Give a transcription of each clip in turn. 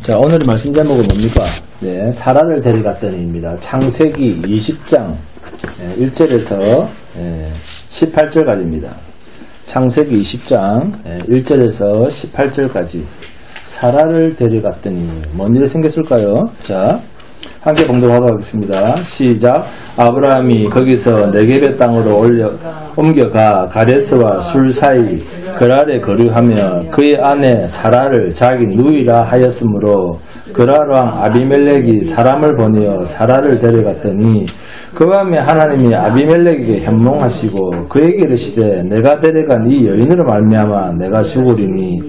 자, 오늘의 말씀 제목은 뭡니까? 네, 사라를 데려갔더니입니다. 창세기 20장 1절에서 18절까지입니다. 창세기 20장 1절에서 18절까지 사라를 데려갔더니 뭔 일이 생겼을까요? 자, 함께 봉독하도록 하겠습니다. 시작. 아브라함이 거기서 네겝의 땅으로 옮겨가 가데스와 술 사이 그랄에 거류하며 그의 아내 사라를 자기 누이라 하였으므로 그랄 왕 아비멜렉이 사람을 보내어 사라를 데려갔더니 그 밤에 하나님이 아비멜렉에게 현몽하시고 그에게 이르시되 내가 데려간 이 여인으로 말미암아 내가 죽으리니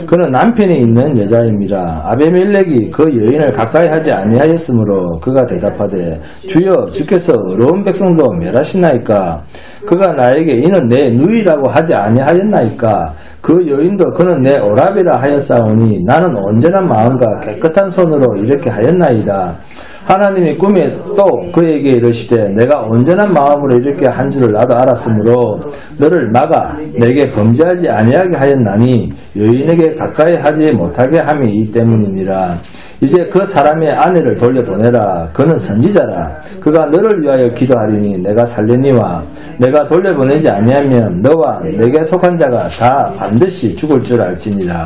그는 남편이 있는 여자임이라. 아비멜렉이 그 여인을 가까이 하지 아니하였으므로 그가 대답하되 주여 주께서 어려운 백성도 멸하시나이까. 그가 나에게 이는 내 누이라고 하지 아니하였나이까. 그 여인도 그는 내 오라비라 하였사오니 나는 온전한 마음과 깨끗한 손으로 이렇게 하였나이다. 하나님이 꿈에 또 그에게 이르시되 내가 온전한 마음으로 이렇게 한 줄을 나도 알았으므로 너를 막아 내게 범죄하지 아니하게 하였나니 여인에게 가까이 하지 못하게 함이 이 때문이니라. 이제 그 사람의 아내를 돌려보내라. 그는 선지자라. 그가 너를 위하여 기도하리니 내가 살려니와 내가 돌려보내지 아니하면 너와 내게 속한 자가 다 반드시 죽을 줄 알지니라.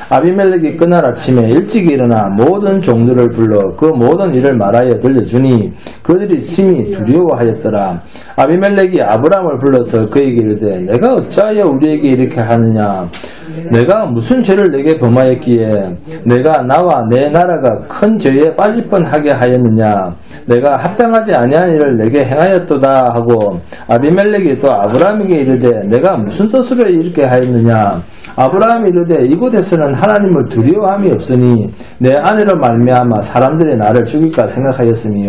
아비멜렉이 그날 아침에 일찍 일어나 모든 종들을 불러 그 모든 일을 말하여 들려주니 그들이 심히 두려워하였더라. 아비멜렉이 아브람을 불러서 그에게 이르되 내가 어찌하여 우리에게 이렇게 하느냐. 내가 무슨 죄를 내게 범하였기에 내가 나와 내 나라가 큰 죄에 빠질 뻔하게 하였느냐. 내가 합당하지 아니한 일을 내게 행하였도다 하고 아비멜렉이 또 아브람에게 이르되 내가 무슨 뜻으로 이렇게 하였느냐. 아브라함이 이르되 이곳에서는 하나님을 두려워함이 없으니 내 아내로 말미암아 사람들이 나를 죽일까 생각하였으며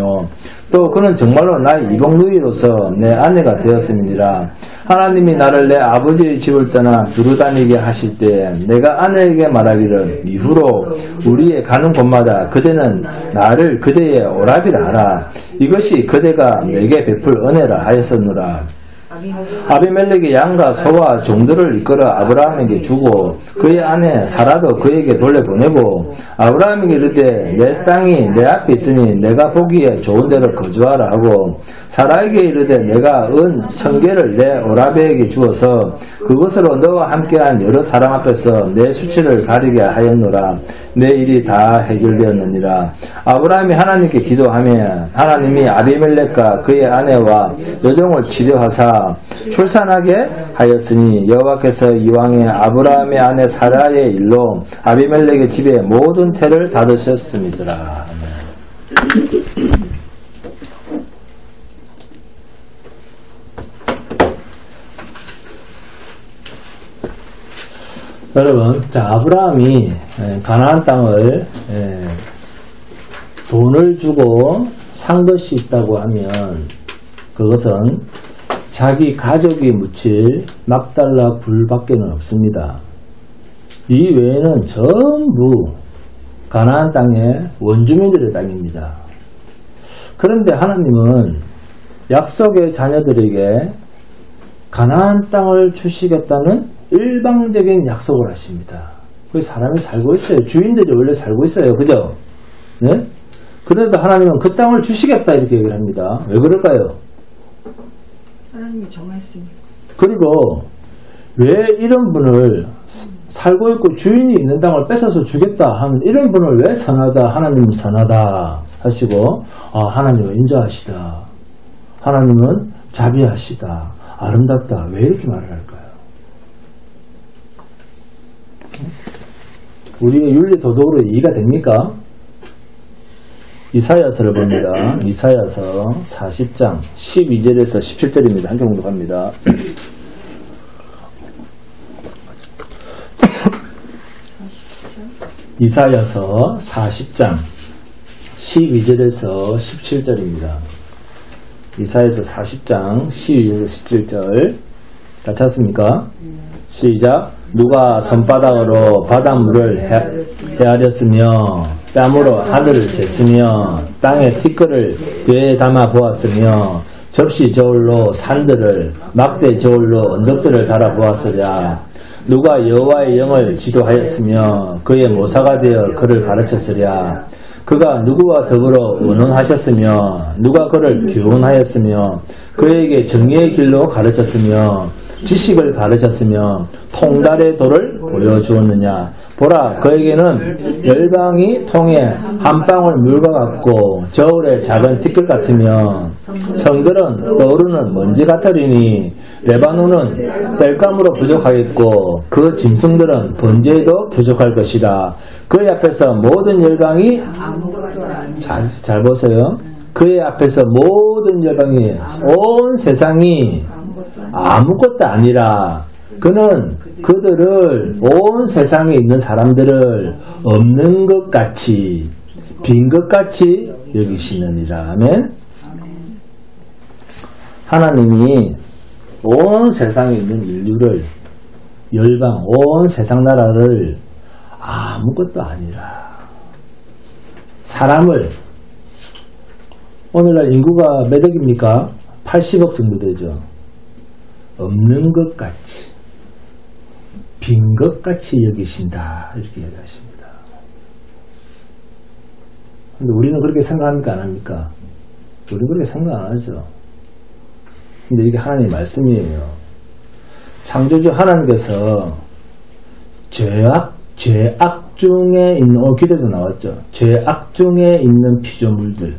또 그는 정말로 나의 이복 누이로서 내 아내가 되었음이니라. 하나님이 나를 내 아버지의 집을 떠나 두루 다니게 하실 때 내가 아내에게 말하기를 이후로 우리의 가는 곳마다 그대는 나를 그대의 오라비라 하라. 이것이 그대가 내게 베풀 은혜라 하였었노라. 아비멜렉이 양과 소와 종들을 이끌어 아브라함에게 주고 그의 아내 사라도 그에게 돌려보내고 아브라함에게 이르되 내 땅이 내 앞에 있으니 내가 보기에 좋은 데로 거주하라 하고 사라에게 이르되 내가 은 1000개를 내 오라비에게 주어서 그것으로 너와 함께한 여러 사람 앞에서 내 수치를 가리게 하였노라. 내 일이 다 해결되었느니라. 아브라함이 하나님께 기도하며 하나님이 아비멜렉과 그의 아내와 여종을 치료하사 출산하게 하였으니 여호와께서 이왕에 아브라함의 아내 사라의 일로 아비멜렉의 집에 모든 태를 닫으셨음이더라. 여러분, 자, 아브라함이 가나안 땅을 돈을 주고 산 것이 있다고 하면 그것은 자기 가족이 묻힐 막달라 불밖에는 없습니다. 이 외에는 전부 가나안 땅의 원주민들의 땅입니다. 그런데 하나님은 약속의 자녀들에게 가나안 땅을 주시겠다는 일방적인 약속을 하십니다. 그 사람이 살고 있어요. 주인들이 원래 살고 있어요. 그죠? 네? 그래도 하나님은 그 땅을 주시겠다 이렇게 얘기를 합니다. 왜 그럴까요? 하나님이 정했으니까. 그리고 왜 이런 분을 살고 있고 주인이 있는 땅을 뺏어서 주겠다 하는 이런 분을 왜 선하다, 하나님은 선하다 하시고 하나님은 인자하시다, 하나님은 자비하시다, 아름답다, 왜 이렇게 말을 할까요? 우리의 윤리 도덕으로 이해가 됩니까? 이사야서를 봅니다. 이사야서 40장 12절에서 17절입니다. 함께 봉독합니다. 이사야서 40장 12절에서 17절입니다. 이사야서 40장 12절에서 17절 다 찾습니까? 시작. 누가 손바닥으로 바닷물을 헤아렸으며 뺨으로 하늘을 쟀으며 땅의 티끌을 뇌에 담아 보았으며 접시 저울로 산들을 막대 저울로 언덕들을 달아 보았으랴. 누가 여호와의 영을 지도하였으며 그의 모사가 되어 그를 가르쳤으랴. 그가 누구와 더불어 의논하셨으며 누가 그를 교훈하였으며 그에게 정의의 길로 가르쳤으며 지식을 가르쳤으며 통달의 도를 보여주었느냐. 보라, 그에게는 열방이 통에 한 방울 물과 같고 저울의 작은 티끌 같으며 성들은 떠오르는 먼지 같으리니 레바논은 땔감으로 부족하겠고 그 짐승들은 번제에도 부족할 것이다. 그의 앞에서 모든 열방이 잘 보세요. 그의 앞에서 모든 열방이 온 세상이 아무것도 아니라 그는 그들을 온 세상에 있는 사람들을 없는 것 같이 빈 것 같이 여기시느니라. 아멘. 하나님이 온 세상에 있는 인류를 열방 온 세상 나라를 아무것도 아니라 사람을 오늘날 인구가 몇 억입니까? 80억 정도 되죠. 없는 것 같이 빈 것 같이 여기신다 이렇게 얘기하십니다. 근데 우리는 그렇게 생각합니까? 안 합니까? 우리는 그렇게 생각 안 하죠. 근데 이게 하나님의 말씀이에요. 창조주 하나님께서 죄악 중에 있는 오늘 기도도 나왔죠. 죄악 중에 있는 피조물들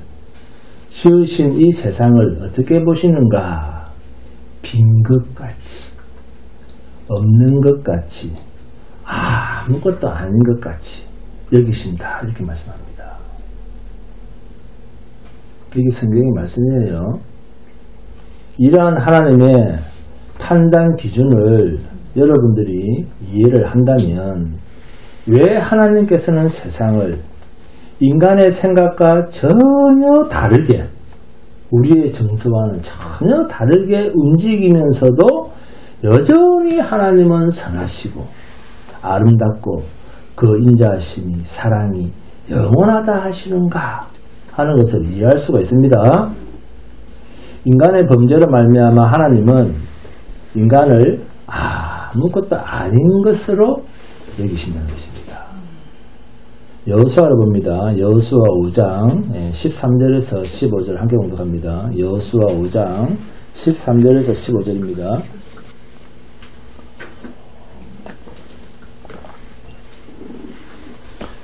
지으신 이 세상을 어떻게 보시는가? 빈 것 같이 없는 것 같이 아무것도 아닌 것 같이 여기신다 이렇게 말씀합니다. 이게 성경의 말씀이에요. 이러한 하나님의 판단 기준을 여러분들이 이해를 한다면 왜 하나님께서는 세상을 인간의 생각과 전혀 다르게 우리의 정서와는 전혀 다르게 움직이면서도 여전히 하나님은 선하시고 아름답고 그 인자하심이 사랑이 영원하다 하시는가 하는 것을 이해할 수가 있습니다. 인간의 범죄로 말미암아 하나님은 인간을 아무것도 아닌 것으로 여기신다는 것입니다. 여호수아를 봅니다. 여호수아 5장 13절에서 15절 함께 공독합니다. 여호수아 5장 13절에서 15절입니다.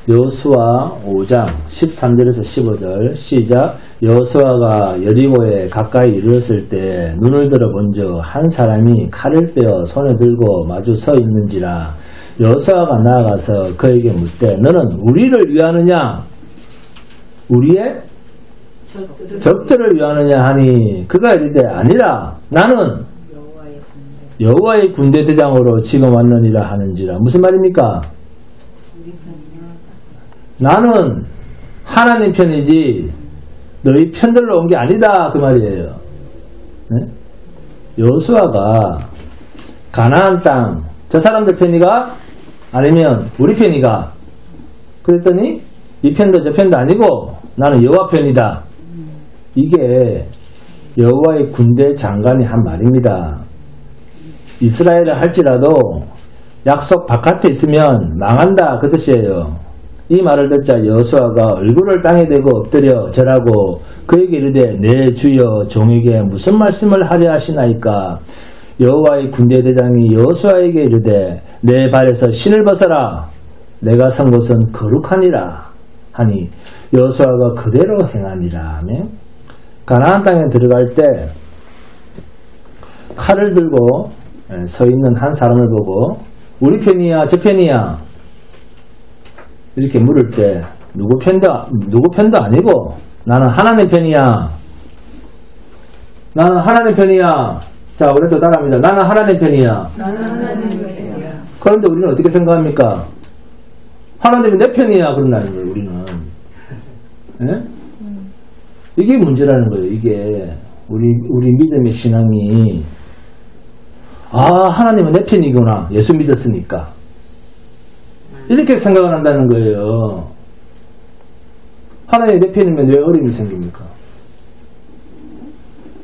여호수아 5장 13절에서 15절 시작. 여호수아가 여리고에 가까이 이르렀을 때 눈을 들어 본즉 한 사람이 칼을 빼어 손에 들고 마주 서 있는지라. 여호수아가 나아가서 그에게 묻되 너는 우리를 위하느냐 우리의 적들을 위하느냐 하니 그가 이르되 아니라 나는 여호와의 군대 대장으로 지금 왔느니라 하는지라. 무슨 말입니까? 나는 하나님 편이지 너희 편들로 온 게 아니다 그 말이에요. 네? 여호수아가 가나안 땅 저 사람들 편이가 아니면 우리 편이가 그랬더니 이 편도 저 편도 아니고 나는 여호와 편이다. 이게 여호와의 군대 장관이 한 말입니다. 이스라엘을 할지라도 약속 바깥에 있으면 망한다 그 뜻이에요. 이 말을 듣자 여호수아가 얼굴을 땅에 대고 엎드려 절하고 그에게 이르되 내 주여 종에게 무슨 말씀을 하려 하시나이까. 여호와의 군대 대장이 여호수아에게 이르되 내 발에서 신을 벗어라 내가 선 곳은 거룩하니라 하니 여호수아가 그대로 행하니라 하며 가나안 땅에 들어갈 때 칼을 들고 서 있는 한 사람을 보고 우리 편이야 저 편이야 이렇게 물을 때 누구 편도 아니고 나는 하나님 편이야. 나는 하나님 편이야. 자, 그래도 따라합니다. 나는 하나님 편이야. 나는 하나님 편이야. 그런데 우리는 어떻게 생각합니까? 하나님이 내 편이야. 그런다는 거예요, 우리는. 예? 이게 문제라는 거예요, 이게. 우리 믿음의 신앙이. 하나님은 내 편이구나. 예수 믿었으니까. 이렇게 생각을 한다는 거예요. 하나님이 내 편이면 왜 어려움이 생깁니까?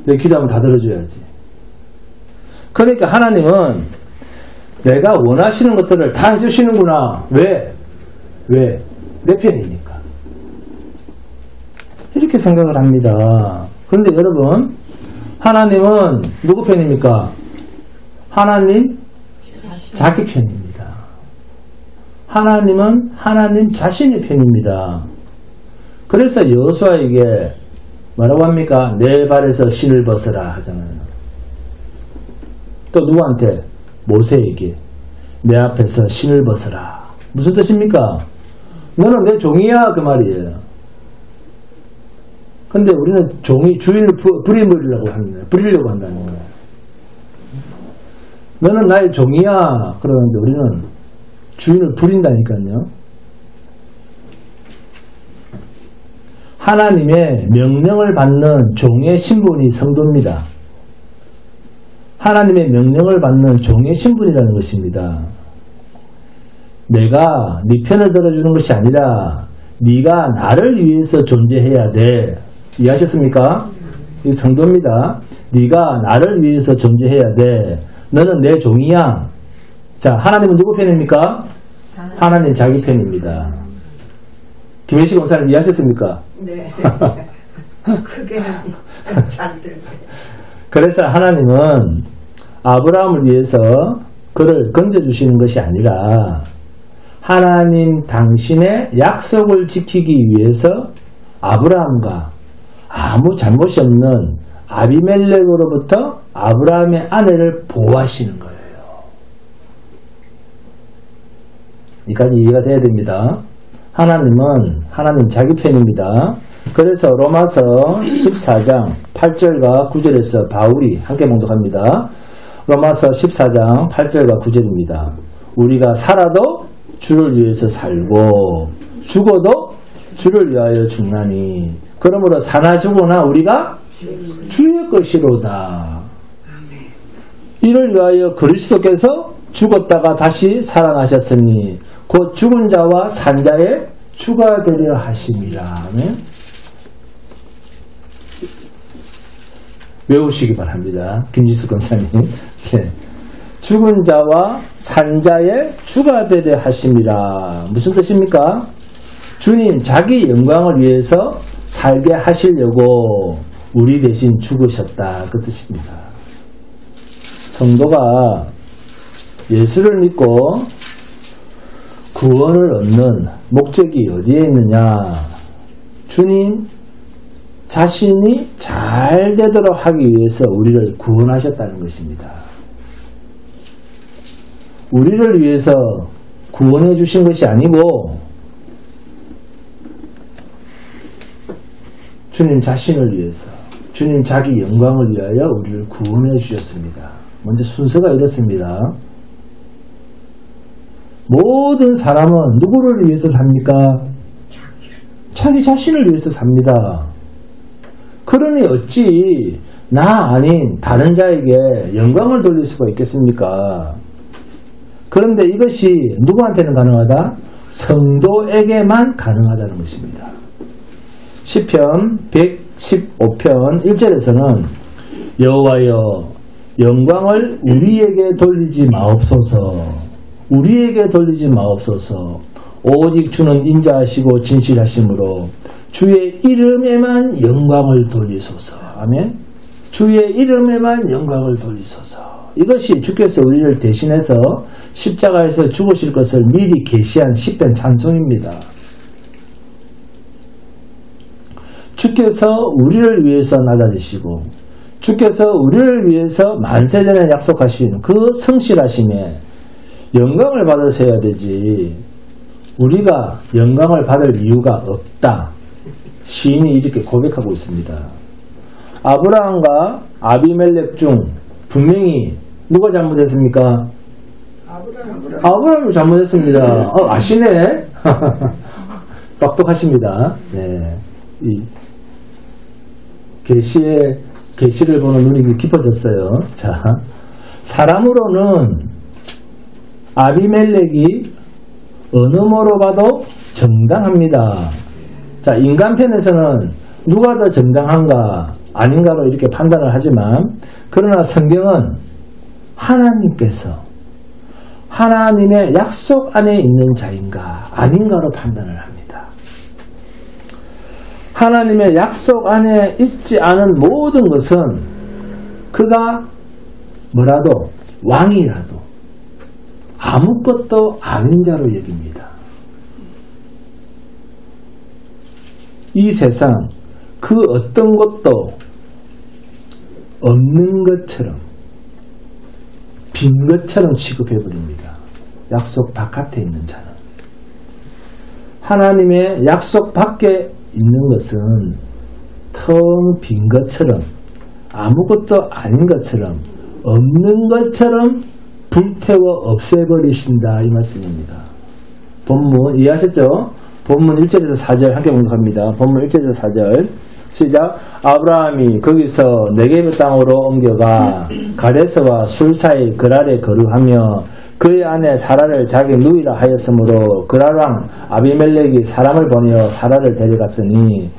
내 기도하면 다 들어줘야지. 그러니까 하나님은 내가 원하시는 것들을 다 해주시는구나. 왜? 내 편이니까. 이렇게 생각을 합니다. 그런데 여러분, 하나님은 누구 편입니까? 하나님 자기 편입니다. 하나님은 하나님 자신의 편입니다. 그래서 여호수아에게 뭐라고 합니까? 내 발에서 신을 벗어라 하잖아요. 또 누구한테? 모세에게 내 앞에서 신을 벗어라. 무슨 뜻입니까? 너는 내 종이야 그 말이에요. 근데 우리는 주인을 부리려고 한다는 거예요. 너는 나의 종이야 그러는데 우리는 주인을 부린다니까요. 하나님의 명령을 받는 종의 신분이 성도입니다. 하나님의 명령을 받는 종의 신분이라는 것입니다. 내가 네 편을 들어주는 것이 아니라 네가 나를 위해서 존재해야 돼. 이해하셨습니까? 이 성도입니다. 네가 나를 위해서 존재해야 돼. 너는 내 종이야. 자, 하나님은 누구 편입니까? 하나님 자기 편입니다. 김혜식 원사님 이해하셨습니까? 네. 그게 잘 들네. 그래서 하나님은 아브라함을 위해서 그를 건져주시는 것이 아니라 하나님 당신의 약속을 지키기 위해서 아브라함과 아무 잘못이 없는 아비멜렉으로부터 아브라함의 아내를 보호하시는 거예요. 여기까지 이해가 돼야 됩니다. 하나님은 하나님 자기 편입니다. 그래서 로마서 14장 8절과 9절에서 바울이 함께 봉독합니다. 로마서 14장 8절과 9절입니다. 우리가 살아도 주를 위해서 살고 죽어도 주를 위하여 죽나니 그러므로 사나 죽으나 우리가 주의 것이로다. 이를 위하여 그리스도께서 죽었다가 다시 살아나셨으니 곧 죽은 자와 산 자의 주가 되려 하심이라. 외우시기 바랍니다. 김지수 권사님. 네. 죽은 자와 산 자의 주가 되려 하심이라. 무슨 뜻입니까? 주님 자기 영광을 위해서 살게 하시려고 우리 대신 죽으셨다. 그 뜻입니다. 성도가 예수를 믿고 구원을 얻는 목적이 어디에 있느냐? 주님 자신이 잘 되도록 하기 위해서 우리를 구원하셨다는 것입니다. 우리를 위해서 구원해 주신 것이 아니고 주님 자신을 위해서, 주님 자기 영광을 위하여 우리를 구원해 주셨습니다. 먼저 순서가 이렇습니다. 모든 사람은 누구를 위해서 삽니까? 자기 자신을 위해서 삽니다. 그러니 어찌 나 아닌 다른 자에게 영광을 돌릴 수가 있겠습니까? 그런데 이것이 누구한테는 가능하다? 성도에게만 가능하다는 것입니다. 시편 115편 1절에서는 여호와여 영광을 우리에게 돌리지 마옵소서. 우리에게 돌리지 마옵소서. 오직 주는 인자하시고 진실하심으로 주의 이름에만 영광을 돌리소서. 아멘. 주의 이름에만 영광을 돌리소서. 이것이 주께서 우리를 대신해서 십자가에서 죽으실 것을 미리 계시한 시편 찬송입니다. 주께서 우리를 위해서 나다리시고 주께서 우리를 위해서 만세전에 약속하신 그 성실하심에 영광을 받으셔야 되지 우리가 영광을 받을 이유가 없다. 시인이 이렇게 고백하고 있습니다. 아브라함과 아비멜렉 중 분명히 누가 잘못했습니까? 아브라함이 잘못했습니다. 아시네? 똑똑하십니다. 네. 이 계시를 보는 눈이 깊어졌어요. 자, 사람으로는 아비멜렉이 어느 모로 봐도 정당합니다. 자, 인간편에서는 누가 더 정당한가 아닌가로 이렇게 판단을 하지만 그러나 성경은 하나님께서 하나님의 약속 안에 있는 자인가 아닌가로 판단을 합니다. 하나님의 약속 안에 있지 않은 모든 것은 그가 뭐라도 왕이라도 아무것도 아닌 자로 여깁니다. 이 세상 그 어떤 것도 없는 것처럼 빈 것처럼 취급해버립니다. 약속 바깥에 있는 자는. 하나님의 약속 밖에 있는 것은 텅 빈 것처럼 아무것도 아닌 것처럼 없는 것처럼 불태워 없애버리신다 이 말씀입니다. 본문 이해하셨죠? 본문 1절에서 4절 함께 공독합니다. 본문 1절에서 4절 시작. 아브라함이 거기서 네게브 땅으로 옮겨가 가데스와 술 사이 그랄에 거류하며 그의 아내 사라를 자기 누이라 하였으므로 그랄 왕 아비멜렉이 사람을 보내어 사라를 데려갔더니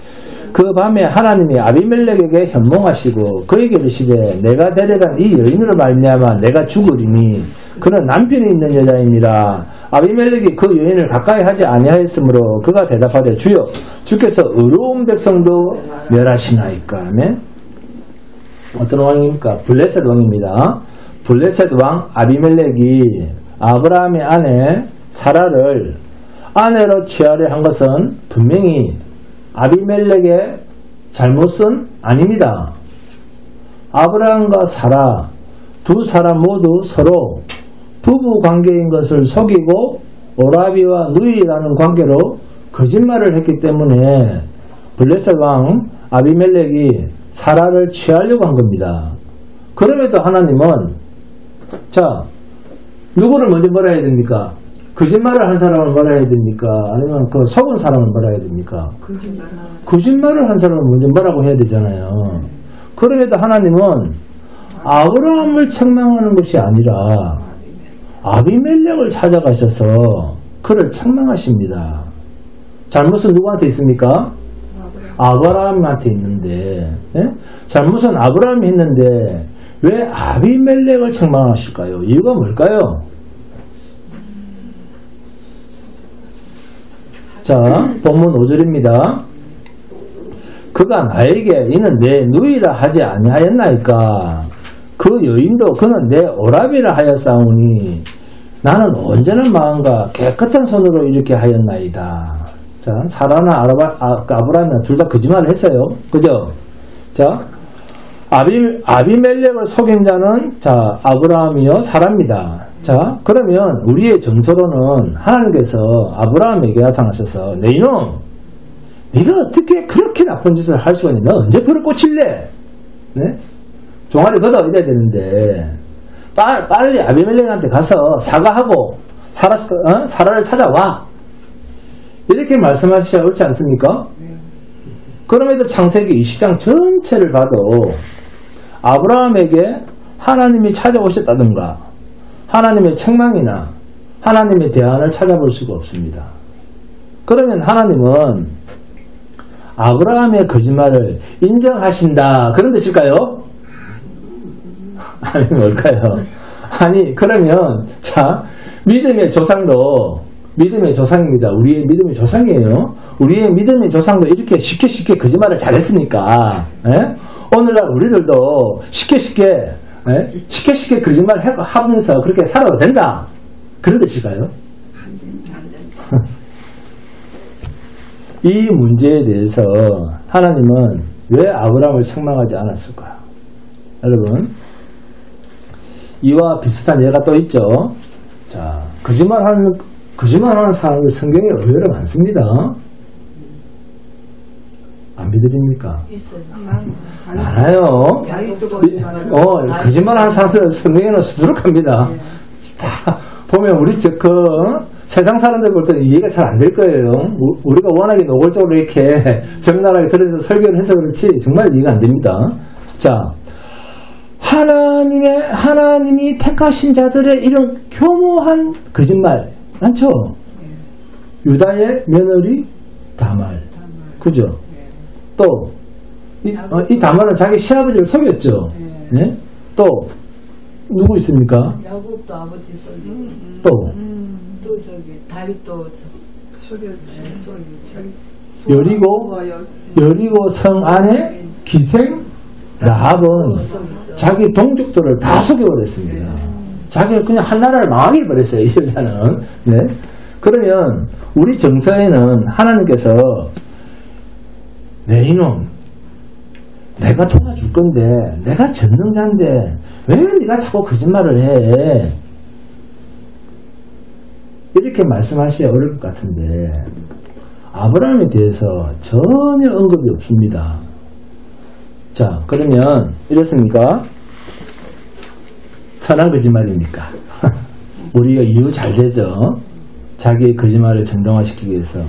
그 밤에 하나님이 아비멜렉에게 현몽하시고 그에게 이르시되 내가 데려간 이 여인으로 말미암아 내가 죽으리니 그는 남편이 있는 여자이니라. 아비멜렉이 그 여인을 가까이 하지 아니하였으므로 그가 대답하되 주여 주께서 의로운 백성도 멸하시나이까. 아멘. 어떤 왕입니까? 블레셋 왕입니다. 블레셋 왕 아비멜렉이 아브라함의 아내 사라를 아내로 취하려 한 것은 분명히 아비멜렉의 잘못은 아닙니다. 아브라함과 사라 두 사람 모두 서로 부부 관계인 것을 속이고 오라비와 누이라는 관계로 거짓말을 했기 때문에 블레셋 왕 아비멜렉이 사라를 취하려고 한 겁니다. 그럼에도 하나님은 자 누구를 먼저 뭐라 해야 됩니까? 거짓말을 한 사람을 뭐라 해야 됩니까? 아니면 그 속은 사람을 뭐라 해야 됩니까? 거짓말을 한 사람을 먼저 뭐라고 해야 되잖아요. 그럼에도 하나님은 아브라함을 책망하는 것이 아니라 아비멜렉을 찾아가셔서 그를 책망하십니다. 잘못은 누구한테 있습니까? 아브라함한테 있는데 잘못은 아브라함이 했는데 왜 아비멜렉을 책망하실까요? 이유가 뭘까요? 자, 본문 5절입니다. 그가 나에게 이는 내 누이라 하지 아니하였나이까. 그 여인도 그는 내 오라비라 하였사오니 나는 온전한 마음과 깨끗한 손으로 이렇게 하였나이다. 자, 사라나 아브라함이나 둘 다 거짓말을 했어요. 그죠? 자, 아비멜렉을 속인 자는 자 아브라함이요 사라입니다. 자, 그러면 우리의 정서로는 하나님께서 아브라함에게 나타나셔서 내 이놈 네가 어떻게 그렇게 나쁜 짓을 할 수가 있냐? 너 언제 벌을 꽂힐래? 네? 종아리 걷어 이래야 되는데 빨리 아비멜렉한테 가서 사과하고 사라를 찾아와 이렇게 말씀하셔야 옳지 않습니까? 그럼에도 창세기 20장 전체를 봐도 아브라함에게 하나님이 찾아오셨다든가 하나님의 책망이나 하나님의 대안을 찾아볼 수가 없습니다. 그러면 하나님은 아브라함의 거짓말을 인정하신다 그런 뜻일까요? 아니 뭘까요? 아니 그러면 자 믿음의 조상도 믿음의 조상입니다. 우리의 믿음의 조상이에요. 우리의 믿음의 조상도 이렇게 쉽게 거짓말을 잘했으니까 오늘날 우리들도 쉽게 거짓말 하면서 그렇게 살아도 된다. 그런 뜻일까요? 이 문제에 대해서 하나님은 왜 아브라함을 책망하지 않았을까요? 여러분 이와 비슷한 예가 또 있죠. 자, 거짓말하는 사람이 성경에 의외로 많습니다. 안 믿어집니까? 있어요. 많아요. 거짓말하는 사람들은 성경에는 수두룩합니다. 다 보면 우리 세상 사람들 볼 때는 이해가 잘 안 될 거예요. 우리가 워낙에 노골적으로 이렇게 적나라하게 들어서 설교를 해서 그렇지 정말 이해가 안 됩니다. 자, 하나님이 택하신 자들의 이런 교모한 거짓말 많죠? 유다의 며느리 다말, 그죠? 또 이 다말은 자기 시아버지를 속였죠. 네? 또 누구 있습니까? 야곱도 아버지 소유. 또 또 저기 다윗도 소유. 여리고 성 안에 기생 라합은 자기 동족들을 다 속여버렸습니다. 자기가 그냥 한 나라를 망하게 해버렸어요, 이 여자는. 네? 그러면 우리 정서에는 하나님께서 내 이놈, 내가 도와줄 건데, 내가 전능자인데 왜 네가 자꾸 거짓말을 해? 이렇게 말씀하시기 어려울 것 같은데 아브라함에 대해서 전혀 언급이 없습니다. 자, 그러면 이렇습니까? 선한 거짓말입니까? 우리가 이유 잘 되죠? 자기의 거짓말을 정당화시키기 위해서.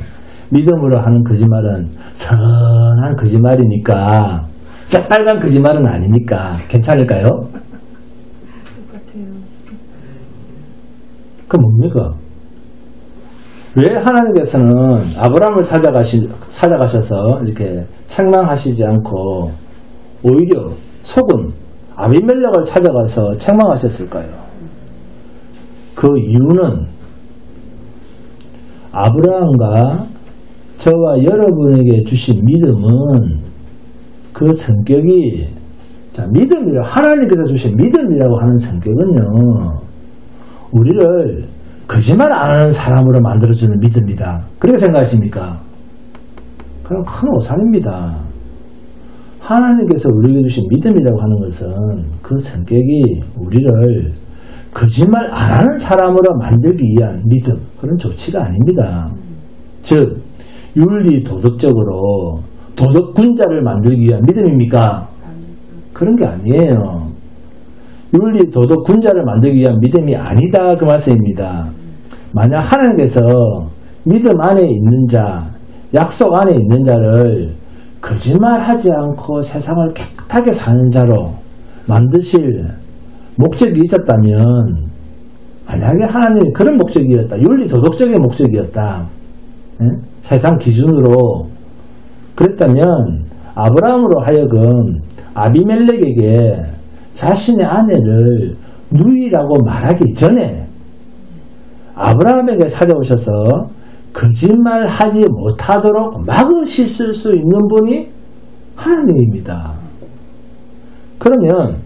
믿음으로 하는 거짓말은 선한 거짓말이니까 새빨간 거짓말은 아니니까 괜찮을까요? 똑같아요. 그 뭡니까? 왜 하나님께서는 아브라함을 찾아가셔서 이렇게 책망하시지 않고 오히려 속은 아비멜렉을 찾아가서 책망하셨을까요? 그 이유는 아브라함과 저와 여러분에게 주신 믿음은 그 성격이, 자, 믿음이라고, 하나님께서 주신 믿음이라고 하는 성격은요, 우리를 거짓말 안 하는 사람으로 만들어주는 믿음이다. 그렇게 생각하십니까? 그럼 큰 오산입니다. 하나님께서 우리에게 주신 믿음이라고 하는 것은 그 성격이 우리를 거짓말 안 하는 사람으로 만들기 위한 믿음, 그런 조치가 아닙니다. 즉 윤리 도덕적으로 도덕군자를 만들기 위한 믿음입니까? 그런 게 아니에요. 윤리 도덕군자를 만들기 위한 믿음이 아니다, 그 말씀입니다. 만약 하나님께서 믿음 안에 있는 자, 약속 안에 있는 자를 거짓말하지 않고 세상을 깨끗하게 사는 자로 만드실 목적이 있었다면, 만약에 하나님이 그런 목적이었다, 윤리 도덕적인 목적이었다, 세상 기준으로 그랬다면 아브라함으로 하여금 아비멜렉에게 자신의 아내를 누이라고 말하기 전에 아브라함에게 찾아오셔서 거짓말하지 못하도록 막으실 수 있는 분이 하나님입니다. 그러면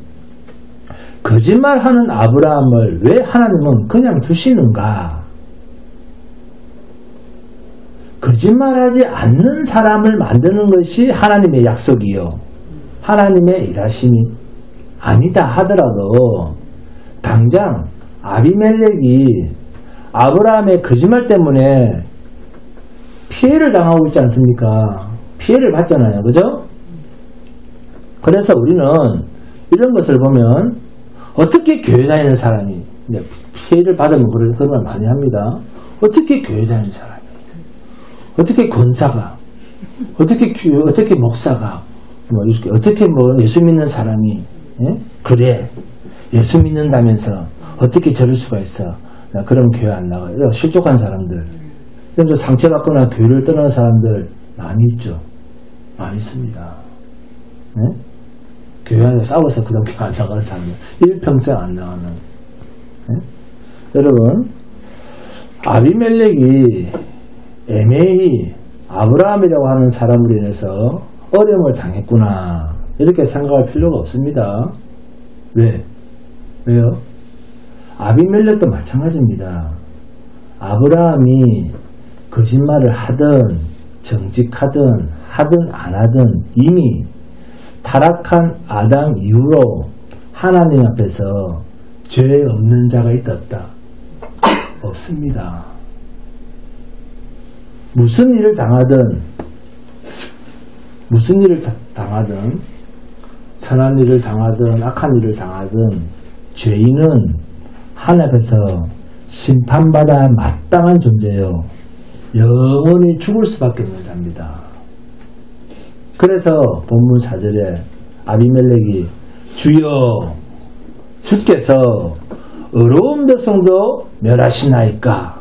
거짓말하는 아브라함을 왜 하나님은 그냥 두시는가? 거짓말하지 않는 사람을 만드는 것이 하나님의 약속이요, 하나님의 일하심이 아니다 하더라도 당장 아비멜렉이 아브라함의 거짓말 때문에 피해를 당하고 있지 않습니까? 피해를 받잖아요. 그죠? 그래서 우리는 이런 것을 보면 어떻게 교회 다니는 사람이 피해를 받으면 그런 말 많이 합니다. 어떻게 교회 다니는 사람이, 어떻게 권사가, 어떻게 목사가, 어떻게 예수 믿는 사람이, 그래, 예수 믿는다면서 어떻게 저럴 수가 있어? 나 그럼 교회 안 나가. 이런 실족한 사람들, 이런 상처받거나 교회를 떠나는 사람들 많이 있죠. 많이 있습니다. 교회 안에 싸워서 그다음 교회 안 나가는 사람들, 일평생 안 나가는. 여러분, 아비멜렉이 애매히 아브라함이라고 하는 사람으로 인해서 어려움을 당했구나, 이렇게 생각할 필요가 없습니다. 왜요? 아비멜렉도 마찬가지입니다. 아브라함이 거짓말을 하든 정직하든 하든 안 하든 이미 타락한 아담 이후로 하나님 앞에서 죄 없는 자가 있다 없다? 없습니다. 무슨 일을 당하든 선한 일을 당하든 악한 일을 당하든 죄인은 하나님 앞에서 심판받아 마땅한 존재요, 영원히 죽을 수밖에 없는 자입니다. 그래서 본문 4절에 아비멜렉이 주여 주께서 의로운 백성도 멸하시나이까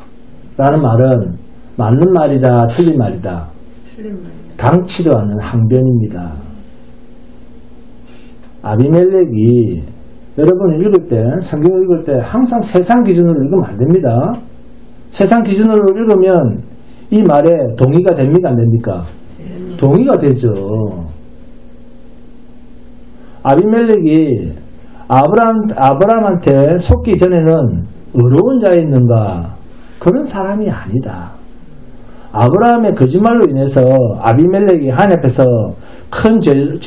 라는 말은 맞는 말이다, 틀린 말이다? 틀린 말이다. 당치도 않는 항변입니다. 아비멜렉이 여러분이 읽을 때, 성경을 읽을 때 항상 세상 기준으로 읽으면 안 됩니다. 세상 기준으로 읽으면 이 말에 동의가 됩니까? 안 됩니까? 동의가 되죠. 아비멜렉이 아브라함한테 속기 전에는 의로운 자였는가? 그런 사람이 아니다. 아브라함의 거짓말로 인해서 아비멜렉이 하나님 앞에서 큰 죄를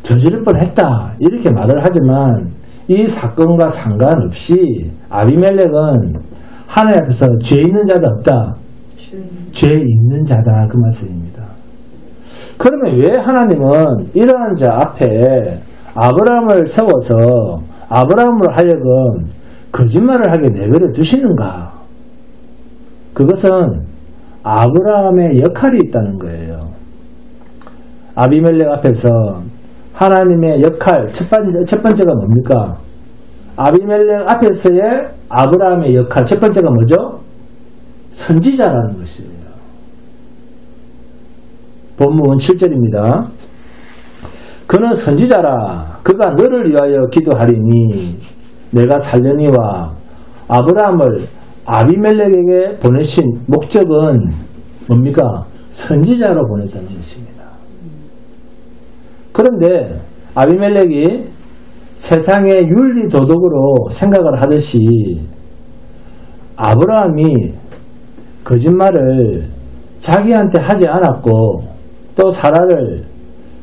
저지를 뻔했다. 이렇게 말을 하지만 이 사건과 상관없이 아비멜렉은 하나님 앞에서 죄 있는 자도 없다. 죄 있는 자다. 그 말씀입니다. 그러면 왜 하나님은 이러한 자 앞에 아브라함을 세워서 아브라함으로 하여금 거짓말을 하게 내버려 두시는가? 그것은 아브라함의 역할이 있다는 거예요. 아비멜렉 앞에서 하나님의 역할 첫 번째가 뭡니까? 아비멜렉 앞에서의 아브라함의 역할 첫 번째가 뭐죠? 선지자라는 것이에요. 본문 7절입니다. 그는 선지자라. 그가 너를 위하여 기도하리니 내가 살려니와 아브라함을 아비멜렉에게 보내신 목적은 뭡니까? 선지자로 보냈다는 것입니다. 그런데 아비멜렉이 세상의 윤리 도덕으로 생각을 하듯이 아브라함이 거짓말을 자기한테 하지 않았고 또 사라를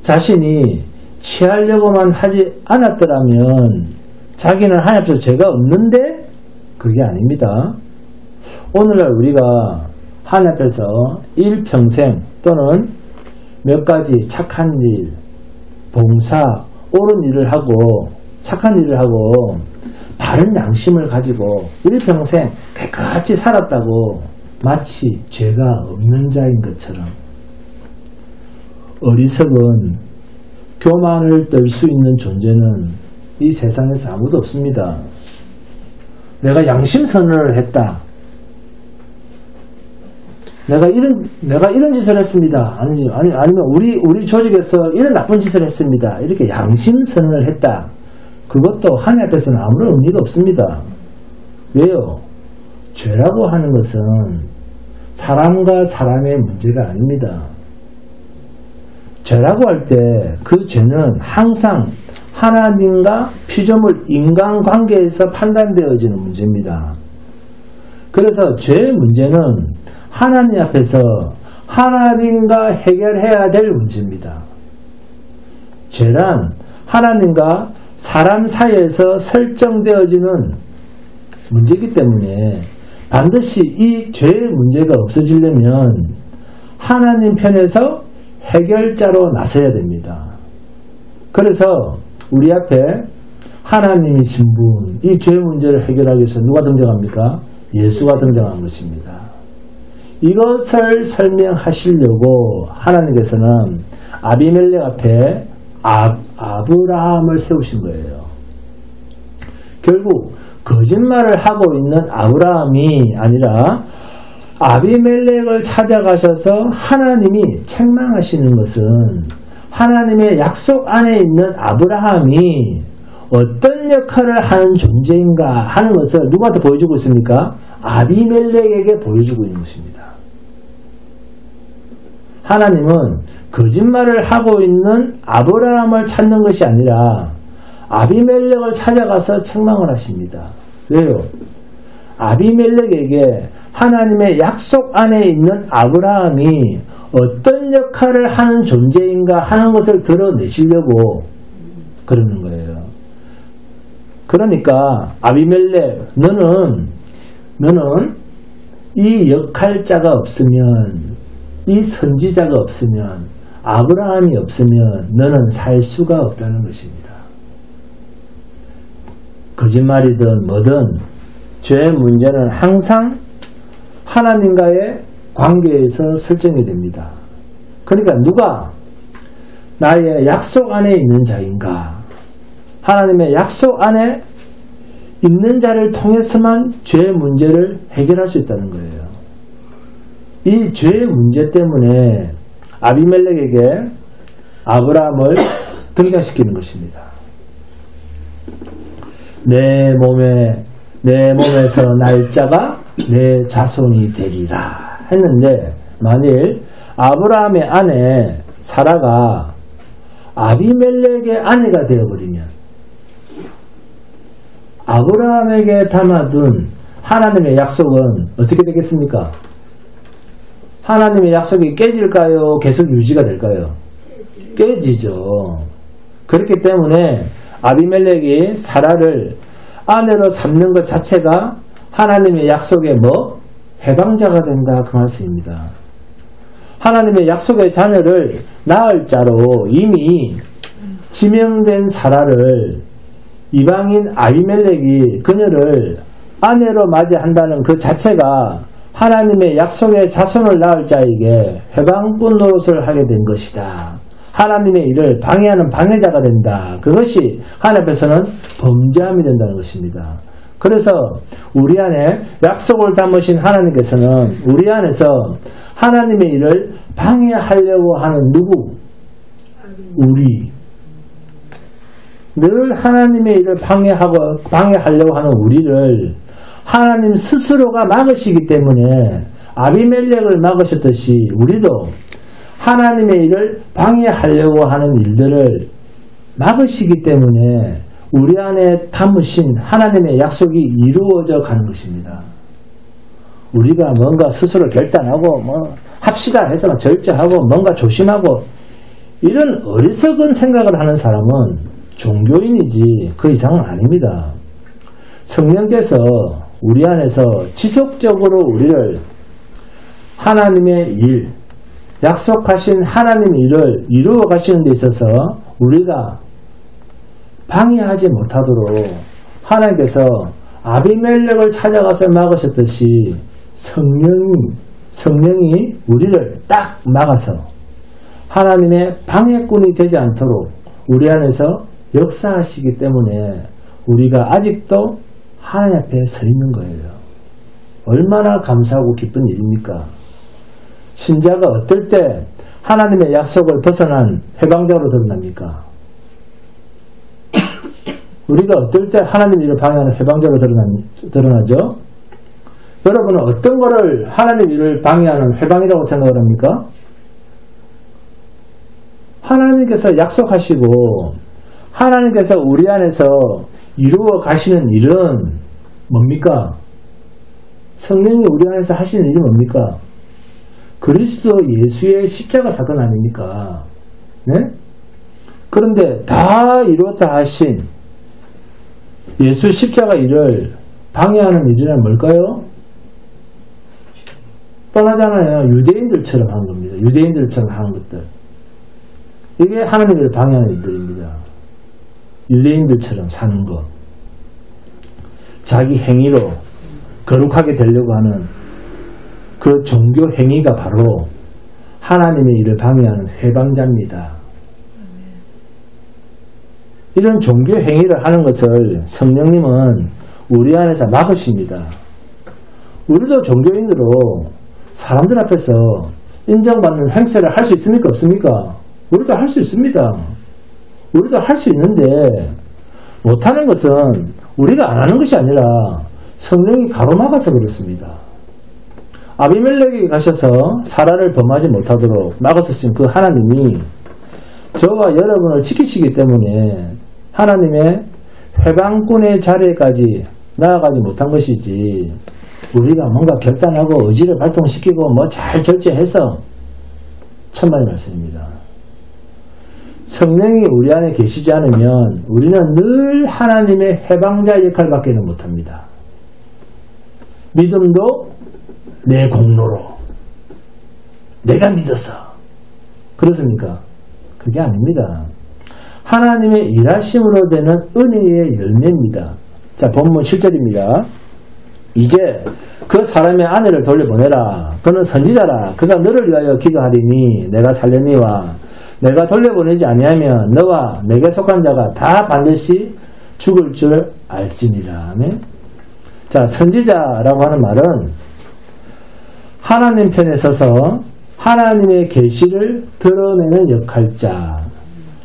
자신이 취하려고만 하지 않았더라면 자기는 하나님 앞에서 죄가 없는데 그게 아닙니다. 오늘날 우리가 하나님 앞에서 일평생 또는 몇 가지 착한 일, 봉사, 옳은 일을 하고 착한 일을 하고 바른 양심을 가지고 일평생 깨끗이 살았다고 마치 죄가 없는 자인 것처럼 어리석은 교만을 떨 수 있는 존재는 이 세상에서 아무도 없습니다. 내가 양심선언을 했다. 내가 이런 짓을 했습니다. 아니면 우리 조직에서 이런 나쁜 짓을 했습니다. 이렇게 양심선언을 했다. 그것도 하나님 앞에서는 아무런 의미가 없습니다. 왜요? 죄라고 하는 것은 사람과 사람의 문제가 아닙니다. 죄라고 할 때 그 죄는 항상 하나님과 피조물 인간관계에서 판단되어지는 문제입니다. 그래서 죄의 문제는 하나님 앞에서 하나님과 해결해야 될 문제입니다. 죄란 하나님과 사람 사이에서 설정되어지는 문제이기 때문에 반드시 이 죄의 문제가 없어지려면 하나님 편에서 해결자로 나서야 됩니다. 그래서 우리 앞에 하나님이신 분, 이 죄 문제를 해결하기 위해서 누가 등장합니까? 예수가 등장한 것입니다. 이것을 설명하시려고 하나님께서는 아비멜렉 앞에 아브라함을 세우신 거예요. 결국 거짓말을 하고 있는 아브라함이 아니라 아비멜렉을 찾아가셔서 하나님이 책망하시는 것은 하나님의 약속 안에 있는 아브라함이 어떤 역할을 하는 존재인가 하는 것을 누구한테 보여주고 있습니까? 아비멜렉에게 보여주고 있는 것입니다. 하나님은 거짓말을 하고 있는 아브라함을 찾는 것이 아니라 아비멜렉을 찾아가서 책망을 하십니다. 왜요? 아비멜렉에게 하나님의 약속 안에 있는 아브라함이 어떤 역할을 하는 존재인가 하는 것을 드러내시려고 그러는 거예요. 그러니까 아비멜렉 너는 이 역할자가 없으면 이 선지자가 없으면 아브라함이 없으면 너는 살 수가 없다는 것입니다. 거짓말이든 뭐든 죄의 문제는 항상 하나님과의 관계에서 설정이 됩니다. 그러니까 누가 나의 약속 안에 있는 자인가? 하나님의 약속 안에 있는 자를 통해서만 죄의 문제를 해결할 수 있다는 거예요. 이 죄의 문제 때문에 아비멜렉에게 아브라함을 등장시키는 것입니다. 내 몸에서 날짜가 내 자손이 되리라 했는데, 만일 아브라함의 아내 사라가 아비멜렉의 아내가 되어버리면 아브라함에게 담아둔 하나님의 약속은 어떻게 되겠습니까? 하나님의 약속이 깨질까요? 계속 유지가 될까요? 깨지죠. 그렇기 때문에 아비멜렉이 사라를 아내로 삼는 것 자체가 하나님의 약속의 해방자가 된다, 그 말씀입니다. 하나님의 약속의 자녀를 낳을 자로 이미 지명된 사라를 이방인 아비멜렉이 그녀를 아내로 맞이한다는 그 자체가 하나님의 약속의 자손을 낳을 자에게 회방꾼 노릇을 하게 된 것이다. 하나님의 일을 방해하는 방해자가 된다. 그것이 하나님 앞에서는 범죄함이 된다는 것입니다. 그래서 우리 안에 약속을 담으신 하나님께서는 우리 안에서 하나님의 일을 방해하려고 하는 누구? 우리. 늘 하나님의 일을 방해하려고 하는 우리를 하나님 스스로가 막으시기 때문에 아비멜렉을 막으셨듯이 우리도 하나님의 일을 방해하려고 하는 일들을 막으시기 때문에 우리 안에 담으신 하나님의 약속이 이루어져 가는 것입니다. 우리가 뭔가 스스로 결단하고 합시다 해서 절제하고 뭔가 조심하고 이런 어리석은 생각을 하는 사람은 종교인이지 그 이상은 아닙니다. 성령께서 우리 안에서 지속적으로 우리를 하나님의 일, 약속하신 하나님의 일을 이루어 가시는 데 있어서 우리가 방해하지 못하도록 하나님께서 아비멜렉을 찾아가서 막으셨듯이 성령이 우리를 딱 막아서 하나님의 방해꾼이 되지 않도록 우리 안에서 역사하시기 때문에 우리가 아직도 하나님 앞에 서 있는 거예요. 얼마나 감사하고 기쁜 일입니까? 신자가 어떨 때 하나님의 약속을 벗어난 해방자로 드러납니까? 우리가 어떨 때 하나님 일을 방해하는 해방자로 드러나죠? 여러분은 어떤 거를 하나님 일을 방해하는 해방이라고 생각을 합니까? 하나님께서 약속하시고 하나님께서 우리 안에서 이루어 가시는 일은 뭡니까? 성령이 우리 안에서 하시는 일이 뭡니까? 그리스도 예수의 십자가 사건 아닙니까? 네? 그런데 다 이루었다 하신 예수 십자가 일을 방해하는 일이란 뭘까요? 뻔하잖아요. 유대인들처럼 하는 겁니다. 유대인들처럼 하는 것들. 이게 하나님을 방해하는 일들입니다. 유대인들처럼 사는 것. 자기 행위로 거룩하게 되려고 하는 그 종교 행위가 바로 하나님의 일을 방해하는 회방자입니다. 이런 종교 행위를 하는 것을 성령님은 우리 안에서 막으십니다. 우리도 종교인으로 사람들 앞에서 인정받는 행세를 할 수 있습니까? 없습니까? 우리도 할 수 있습니다. 우리도 할 수 있는데 못하는 것은 우리가 안 하는 것이 아니라 성령이 가로막아서 그렇습니다. 아비멜렉이 가셔서 사라를 범하지 못하도록 막아서신 그 하나님이 저와 여러분을 지키시기 때문에 하나님의 회방꾼의 자리까지 나아가지 못한 것이지 우리가 뭔가 결단하고 의지를 발동시키고 잘 절제해서 천만의 말씀입니다. 성령이 우리 안에 계시지 않으면 우리는 늘 하나님의 해방자 역할밖에 못합니다. 믿음도 내 공로로 내가 믿어서 그렇습니까? 그게 아닙니다. 하나님의 일하심으로 되는 은혜의 열매입니다. 자, 본문 7절입니다. 이제 그 사람의 아내를 돌려보내라. 그는 선지자라. 그가 너를 위하여 기도하리니 내가 살려니와 내가 돌려보내지 아니하면 너와 내게 속한 자가 다 반드시 죽을 줄 알지니라. 아멘. 자, 선지자라고 하는 말은 하나님 편에 서서 하나님의 계시를 드러내는 역할자,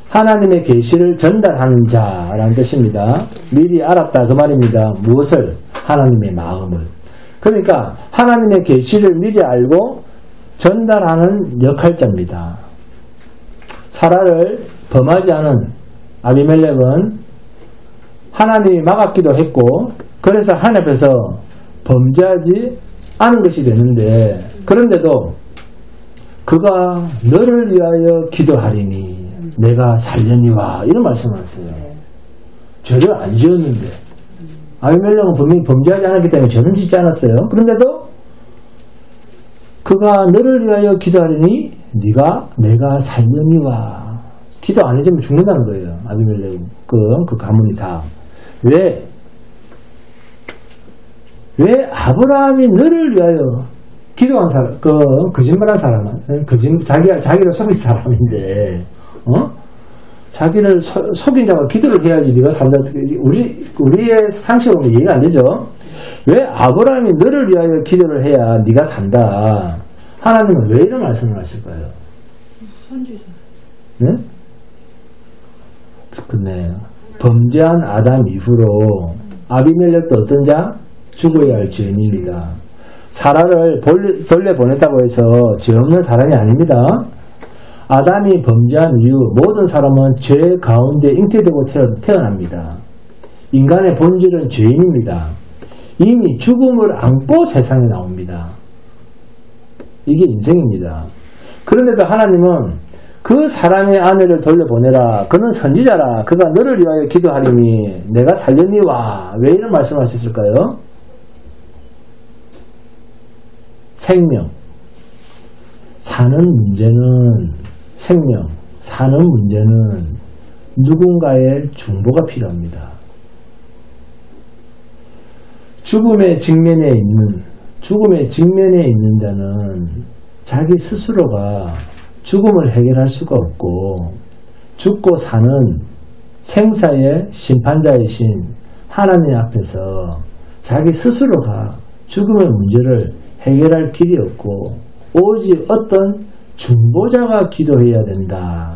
하나님의 계시를 전달하는 자라는 뜻입니다. 미리 알았다 그 말입니다. 무엇을? 하나님의 마음을. 그러니까 하나님의 계시를 미리 알고 전달하는 역할자입니다. 사라를 범하지 않은 아비멜렉은 하나님이 막았기도 했고 그래서 하나님 앞에서 범죄하지 않은 것이 되는데 그런데도 그가 너를 위하여 기도하리니 내가 살려니와 이런 말씀을 하세요. 죄를 안 지었는데 아비멜렉은 분명히 범죄하지 않았기 때문에 죄는 짓지 않았어요. 그런데도 그가 너를 위하여 기도하리니 내가 살려니와 기도 안 해주면 죽는다는 거예요. 아비멜렉 그 가문이 다. 왜 아브라함이 너를 위하여 기도한 사람, 거짓말한 사람은 자기를 속인 사람인데, 자기를 속인 자가 기도를 해야지 네가 산다. 우리의 상식으로 이해가 안 되죠. 왜 아브라함이 너를 위하여 기도를 해야 네가 산다. 하나님은 왜 이런 말씀을 하실까요? 선지자. 네? 근데 범죄한 아담 이후로 아비멜렉도 어떤 자? 죽어야 할 죄인입니다. 사라를 돌려보냈다고 해서 죄 없는 사람이 아닙니다. 아담이 범죄한 이후 모든 사람은 죄 가운데 잉태되고 태어납니다. 인간의 본질은 죄인입니다. 이미 죽음을 안고 세상에 나옵니다. 이게 인생입니다. 그런데도 하나님은 그 사람의 아내를 돌려보내라. 그는 선지자라. 그가 너를 위하여 기도하리니 내가 살려니와. 왜 이런 말씀을 하셨을까요? 생명. 사는 문제는 누군가의 중보가 필요합니다. 죽음의 직면에 있는 자는 자기 스스로가 죽음을 해결할 수가 없고 죽고 사는 생사의 심판자이신 하나님 앞에서 자기 스스로가 죽음의 문제를 해결할 길이 없고 오직 어떤 중보자가 기도해야 된다.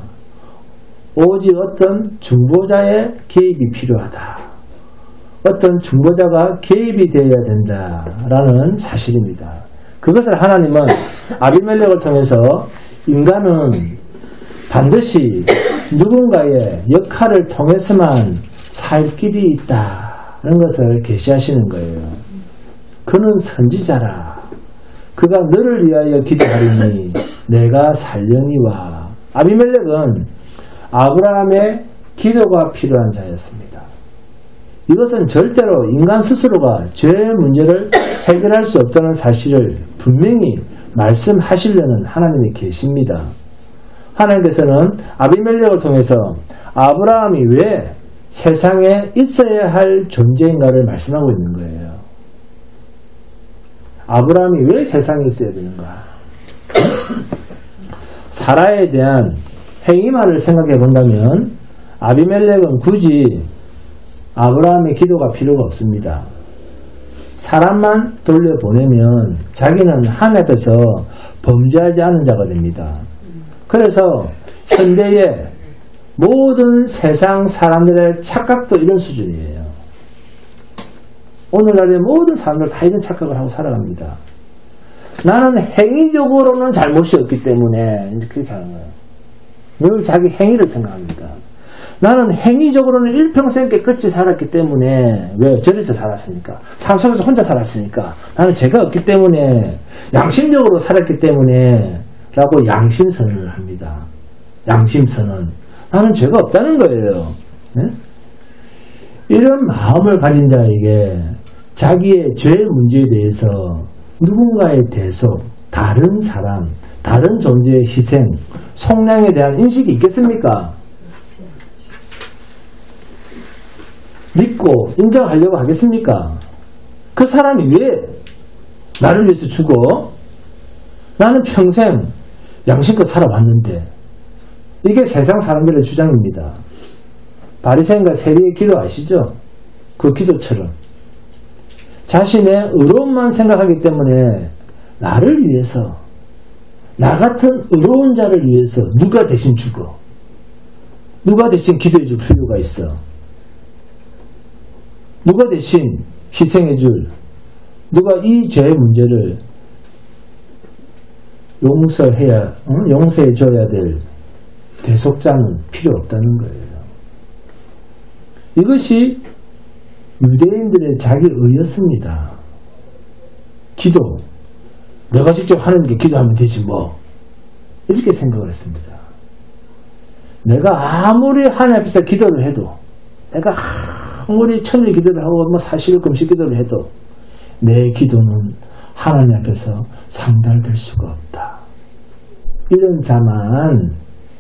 오직 어떤 중보자의 개입이 필요하다. 어떤 중보자가 개입이 되어야 된다라는 사실입니다. 그것을 하나님은 아비멜렉을 통해서 인간은 반드시 누군가의 역할을 통해서만 살 길이 있다는 것을 계시하시는 거예요. 그는 선지자라. 그가 너를 위하여 기도하리니 내가 살려니와. 아비멜렉은 아브라함의 기도가 필요한 자였습니다. 이것은 절대로 인간 스스로가 죄의 문제를 해결할 수 없다는 사실을 분명히 말씀하시려는 하나님이 계십니다. 하나님께서는 아비멜렉을 통해서 아브라함이 왜 세상에 있어야 할 존재인가를 말씀하고 있는 거예요. 아브라함이 왜 세상에 있어야 되는가? 사라에 대한 행위만을 생각해 본다면 아비멜렉은 굳이 아브라함의 기도가 필요가 없습니다. 사람만 돌려보내면 자기는 하나님 앞에서 범죄하지 않은 자가 됩니다. 그래서 현대의 모든 세상 사람들의 착각도 이런 수준이에요. 오늘날의 모든 사람들 다 이런 착각을 하고 살아갑니다. 나는 행위적으로는 잘못이 없기 때문에 이제 그렇게 하는 거예요. 늘 자기 행위를 생각합니다. 나는 행위적으로는 일평생 깨끗이 살았기 때문에 왜? 절에서 살았으니까. 산속에서 혼자 살았으니까. 나는 죄가 없기 때문에 양심적으로 살았기 때문에 라고 양심선언을 합니다. 양심선언. 나는 죄가 없다는 거예요. 네? 이런 마음을 가진 자에게 자기의 죄 문제에 대해서 누군가의 대속, 다른 사람, 다른 존재의 희생, 속량에 대한 인식이 있겠습니까? 믿고 인정하려고 하겠습니까? 그 사람이 왜 나를 위해서 죽어? 나는 평생 양심껏 살아왔는데. 이게 세상 사람들의 주장입니다. 바리새인과 세리의 기도 아시죠? 그 기도처럼 자신의 의로움만 생각하기 때문에 나를 위해서, 나 같은 의로운 자를 위해서 누가 대신 죽어? 누가 대신 기도해 줄 필요가 있어? 누가 대신 희생해 줄, 누가 이 죄의 문제를 용서해 줘야 될 대속자는 필요 없다는 거예요. 이것이 유대인들의 자기 의였습니다. 기도, 내가 직접 하나님께 기도하면 되지 뭐, 이렇게 생각을 했습니다. 내가 아무리 하나님 앞에서 기도를 해도, 내가 아무리 천일 기도를 하고 40일 금식 기도를 해도 내 기도는 하나님 앞에서 상달될 수가 없다.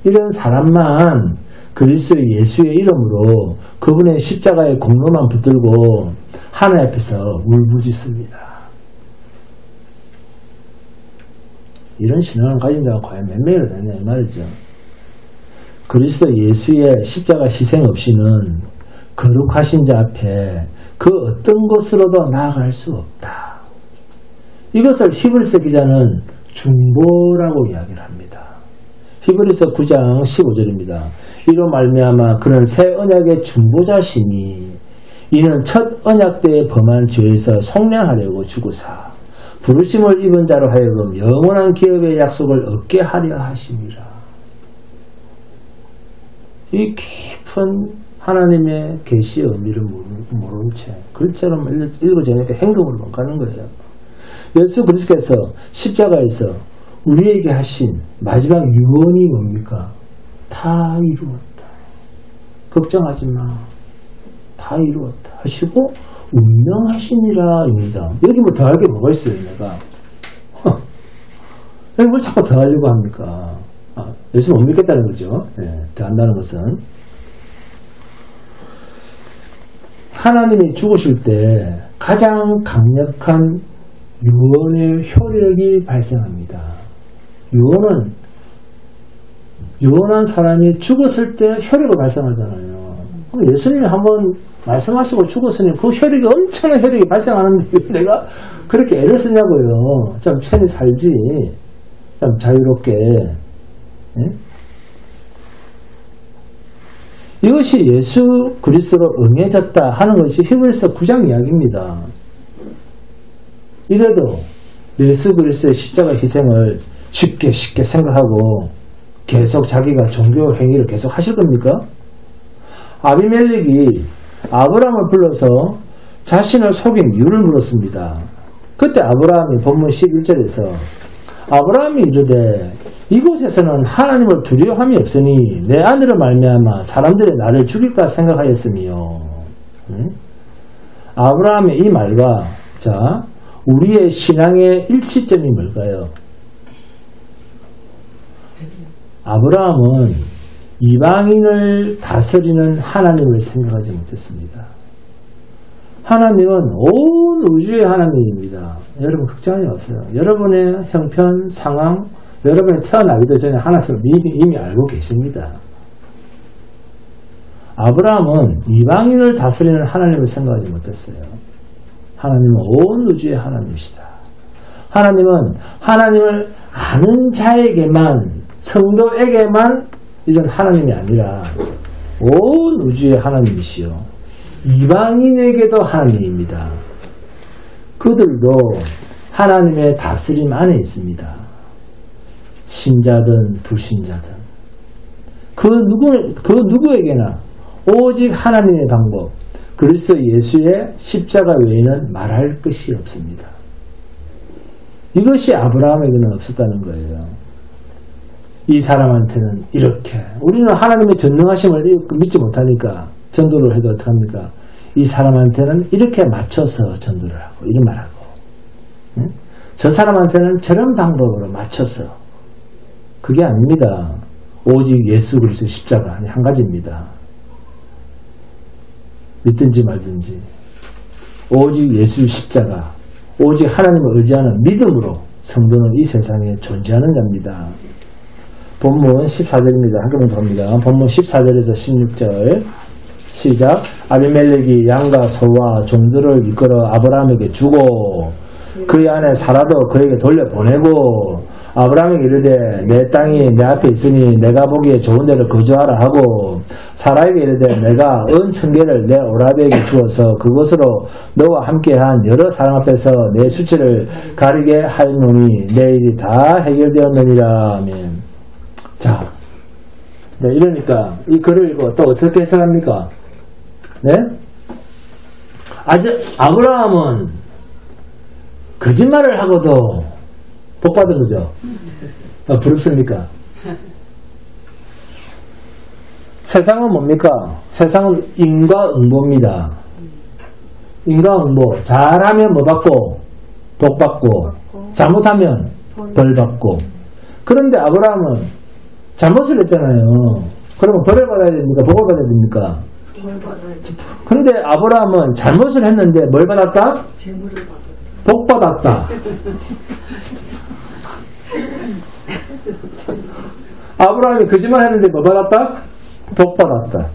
이런 사람만 그리스도 예수의 이름으로 그분의 십자가의 공로만 붙들고 하나님 앞에서 울부짖습니다. 이런 신앙을 가진 자가 과연 몇 명이나 되냐 이 말이죠. 그리스도 예수의 십자가 희생 없이는 거룩하신 자 앞에 그 어떤 것으로도 나아갈 수 없다. 이것을 히브리서 기자는 중보라고 이야기를 합니다. 히브리서 9장 15절입니다. 이로 말미암아 그는 새 언약의 중보자시니 이는 첫 언약 때에 범한 죄에서 속량하려고 죽으사 부르심을 입은 자로 하여금 영원한 기업의 약속을 얻게 하려 하심이라. 이 깊은 하나님의 계시의 의미를 모른 채 글자로만 읽어지니까 행동으로만 가는 거예요. 예수 그리스도께서 십자가에서 우리에게 하신 마지막 유언이 뭡니까? 다 이루었다. 걱정하지 마. 다 이루었다. 하시고 운명하시니라입니다. 여기 뭐 더할 게 뭐가 있어요, 내가? 여기 뭘 자꾸 더하려고 합니까? 예수 못 믿겠다는 거죠. 네, 더한다는 것은. 하나님이 죽으실 때 가장 강력한 유언의 효력이 발생합니다. 유언한 사람이 죽었을 때 효력을 발생하잖아요. 예수님이 한번 말씀하시고 죽었으니 그 혈액이 엄청난 혈액이 발생하는데 내가 그렇게 애를 쓰냐고요. 좀 편히 살지. 좀 자유롭게. 예? 이것이 예수 그리스도로 응해졌다 하는 것이 히브리서 9장 이야기입니다. 이래도 예수 그리스도의 십자가 희생을 쉽게 생각하고 계속 자기가 종교 행위를 계속 하실 겁니까? 아비멜렉이 아브라함을 불러서 자신을 속인 이유를 물었습니다. 그때 아브라함이 본문 11절에서 아브라함이 이르되 이곳에서는 하나님을 두려워함이 없으니 내 아들을 말미암아 사람들이 나를 죽일까 생각하였으며. 아브라함의 이 말과 우리의 신앙의 일치점이 뭘까요? 아브라함은 이방인을 다스리는 하나님을 생각하지 못했습니다. 하나님은 온 우주의 하나님입니다. 여러분 걱정하지 마세요. 여러분의 형편, 상황, 여러분이 태어나기도 전에 하나님을 이미 알고 계십니다. 아브라함은 이방인을 다스리는 하나님을 생각하지 못했어요. 하나님은 온 우주의 하나님이시다. 하나님은 하나님을 아는 자에게만, 성도에게만 이런 하나님이 아니라 온 우주의 하나님이시요 이방인에게도 하나님입니다. 그들도 하나님의 다스림 안에 있습니다. 신자든 불신자든 그 누구에게나 오직 하나님의 방법 그리스도 예수의 십자가 외에는 말할 것이 없습니다. 이것이 아브라함에게는 없었다는 거예요. 이 사람한테는 이렇게 우리는 하나님의 전능하심을 믿지 못하니까 전도를 해도 어떡합니까? 이 사람한테는 이렇게 맞춰서 전도를 하고 이런 말하고 응? 저 사람한테는 저런 방법으로 맞춰서 그게 아닙니다. 오직 예수 그리스도 십자가 한 가지입니다. 믿든지 말든지 오직 예수 십자가 오직 하나님을 의지하는 믿음으로 성도는 이 세상에 존재하는 자입니다. 본문 14절입니다. 한 번만 더 합니다. 본문 14절에서 16절 시작. 아비멜렉이 양과 소와 종들을 이끌어 아브라함에게 주고 그의 아내 사라도 그에게 돌려보내고 아브라함에게 이르되 내 땅이 내 앞에 있으니 내가 보기에 좋은 데를 거주하라 하고 사라에게 이르되 내가 은 1000개를 내 오라비에게 주어서 그곳으로 너와 함께한 여러 사람 앞에서 내 수치를 가리게 하였노니 내 일이 다 해결되었느니라. 아멘. 자, 네, 이러니까 이 글을 읽고 또 어떻게 해석합니까? 네? 아직 아브라함은 거짓말을 하고도 복 받은 거죠. 부럽습니까? 세상은 뭡니까? 세상은 인과응보입니다. 인과응보. 잘하면 뭐 받고? 복 받고. 잘못하면 벌 받고. 그런데 아브라함은 잘못을 했잖아요. 그러면 벌을 받아야 됩니까? 복을 받아야 됩니까? 뭘 받아야지. 근데 아브라함은 잘못을 했는데 뭘 받았다? 재물을 받아. 복 받았다. 아브라함이 거짓말 했는데 뭐 받았다? 복 받았다.